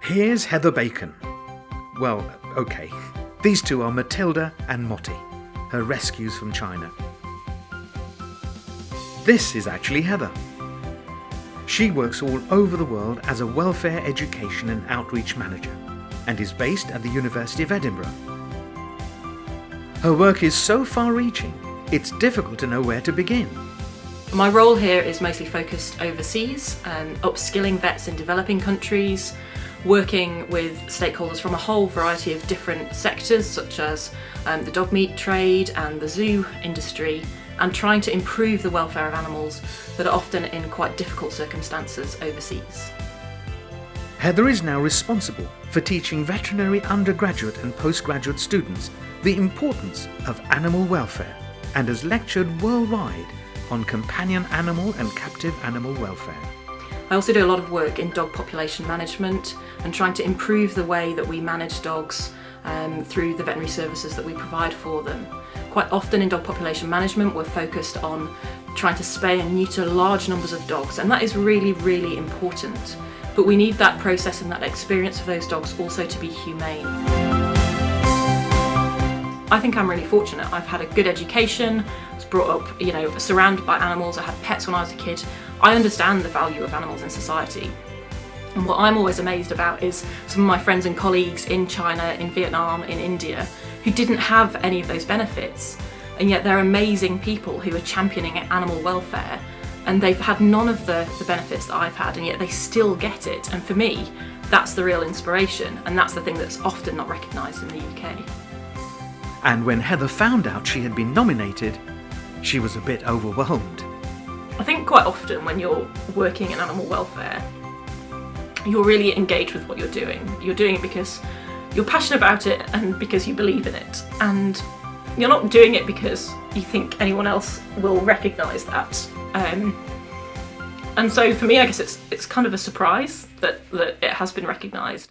Here's Heather Bacon. Well, okay. These two are Matilda and Motti, her rescues from China. This is actually Heather. She works all over the world as a welfare education and outreach manager and is based at the University of Edinburgh. Her work is so far-reaching, it's difficult to know where to begin. My role here is mostly focused overseas, upskilling vets in developing countries, working with stakeholders from a whole variety of different sectors such as the dog meat trade and the zoo industry, and trying to improve the welfare of animals that are often in quite difficult circumstances overseas. Heather is now responsible for teaching veterinary undergraduate and postgraduate students the importance of animal welfare and has lectured worldwide on companion animal and captive animal welfare. I also do a lot of work in dog population management and trying to improve the way that we manage dogs through the veterinary services that we provide for them. Quite often in dog population management we're focused on trying to spay and neuter large numbers of dogs, and that is really, really important. But we need that process and that experience of those dogs also to be humane. I think I'm really fortunate. I've had a good education, I was brought up, surrounded by animals. I had pets when I was a kid. I understand the value of animals in society. And what I'm always amazed about is some of my friends and colleagues in China, in Vietnam, in India, who didn't have any of those benefits. And yet they're amazing people who are championing animal welfare, and they've had none of the benefits that I've had, and yet they still get it. And for me, that's the real inspiration, and that's the thing that's often not recognised in the UK. And when Heather found out she had been nominated, she was a bit overwhelmed. I think quite often when you're working in animal welfare, you're really engaged with what you're doing. You're doing it because you're passionate about it and because you believe in it. And you're not doing it because you think anyone else will recognise that. And so for me, I guess it's kind of a surprise that it has been recognised.